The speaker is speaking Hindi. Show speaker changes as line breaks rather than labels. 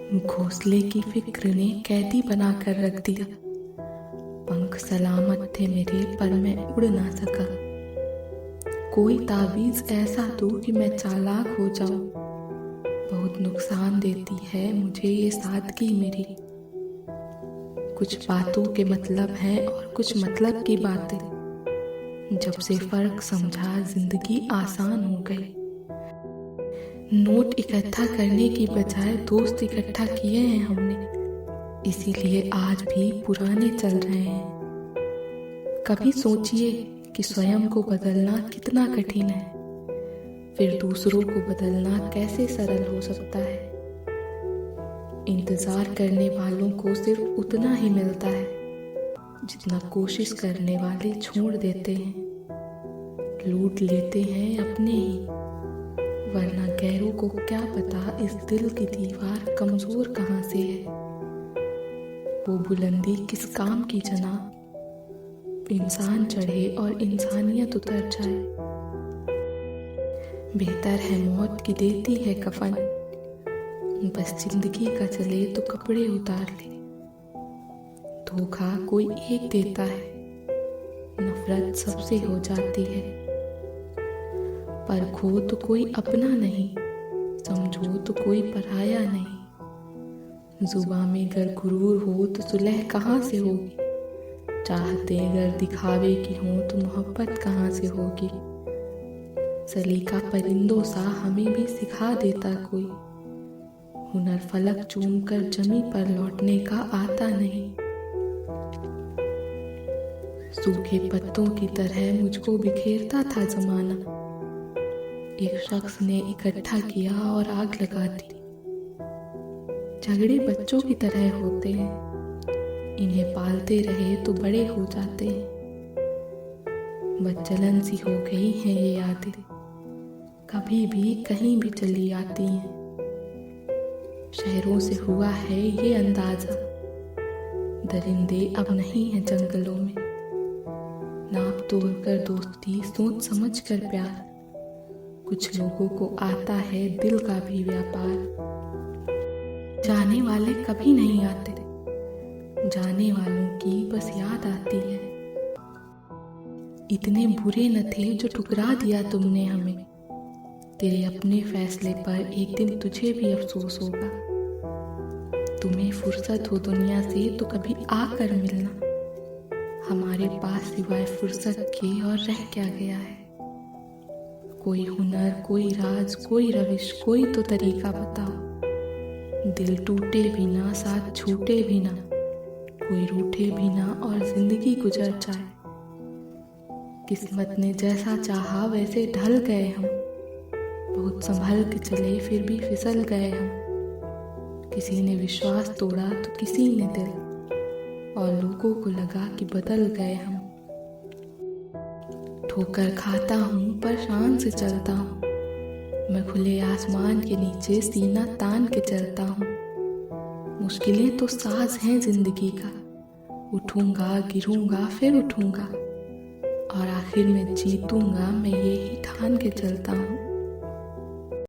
घोंसले की फिक्र ने कैदी बनाकर रख दिया। पंख सलामत थे मेरे पर मैं उड़ ना सका। कोई तावीज ऐसा दो कि मैं चालाक हो जाऊं। बहुत नुकसान देती है मुझे ये सादगी मेरी। कुछ बातों के मतलब हैं और कुछ मतलब की बातें। जब से फर्क समझा जिंदगी आसान हो गई। नोट इकट्ठा करने की बजाय दोस्त इकट्ठा किए हैं हमने, इसीलिए आज भी पुराने चल रहे हैं। कभी सोचिए कि स्वयं को बदलना कितना कठिन है, फिर दूसरों को बदलना कैसे सरल हो सकता है। इंतजार करने वालों को सिर्फ उतना ही मिलता है जितना कोशिश करने वाले छोड़ देते हैं। लूट लेते हैं अपने ही, वरना गैरों को क्या पता इस दिल की दीवार कमजोर कहाँ से है। वो बुलंदी किस काम की जनाब, इंसान चढ़े और इंसानियत उतर जाए। बेहतर है मौत की देती है कफन, बस जिंदगी का चले तो कपड़े उतार ले। धोखा कोई एक देता है, नफरत सबसे हो जाती है। परखो तो कोई अपना नहीं, समझो तो कोई पराया नहीं। जुबां में गर गुरूर हो तो सुलह कहाँ से होगी। चाहते अगर दिखावे की हो तो मोहब्बत कहाँ से होगी। सलीका परिंदों सा हमें भी सिखा देता कोई, हुनर फलक चूमकर जमी पर लौटने का आता नहीं। सूखे पत्तों की तरह मुझको बिखेरता था जमाना, एक शख्स ने इकट्ठा किया और आग लगा दी। झगड़े बच्चों की तरह होते हैं, इन्हें पालते रहे तो बड़े हो जाते हैं। बच्चलन सी हो गई हैं ये यादें, कभी भी कहीं भी चली आती हैं। शहरों से हुआ है ये अंदाजा, दरिंदे अब नहीं है जंगलों में। नाप तोड़कर दोस्ती, सोच समझ कर प्यार, कुछ लोगों को आता है दिल का भी व्यापार। जाने वाले कभी नहीं आते, जाने वालों की बस याद आती है। इतने बुरे न थे जो ठुकरा दिया तुमने हमें, तेरे अपने फैसले पर एक दिन तुझे भी अफसोस होगा। तुम्हें फुर्सत हो दुनिया से तो कभी आकर मिलना, हमारे पास सिवाय फुर्सत के और रह क्या गया है। कोई हुनर, कोई राज, कोई रविश, कोई तो तरीका बताओ। दिल टूटे भी ना, साथ छूटे भी ना, कोई रूठे भी ना और जिंदगी गुजर जाए। किस्मत ने जैसा चाहा वैसे ढल गए हम, बहुत संभल के चले फिर भी फिसल गए हम। किसी ने विश्वास तोड़ा तो किसी ने दिल, और लोगों को लगा कि बदल गए हम। ठोकर खाता हूँ पर शान से चलता हूँ, मैं खुले आसमान के नीचे सीना तान के चलता हूँ। मुश्किलें तो साज हैं जिंदगी का, उठूंगा गिरूंगा फिर उठूंगा, और आखिर में जीतूंगा मैं, ये ही ठान के चलता हूँ।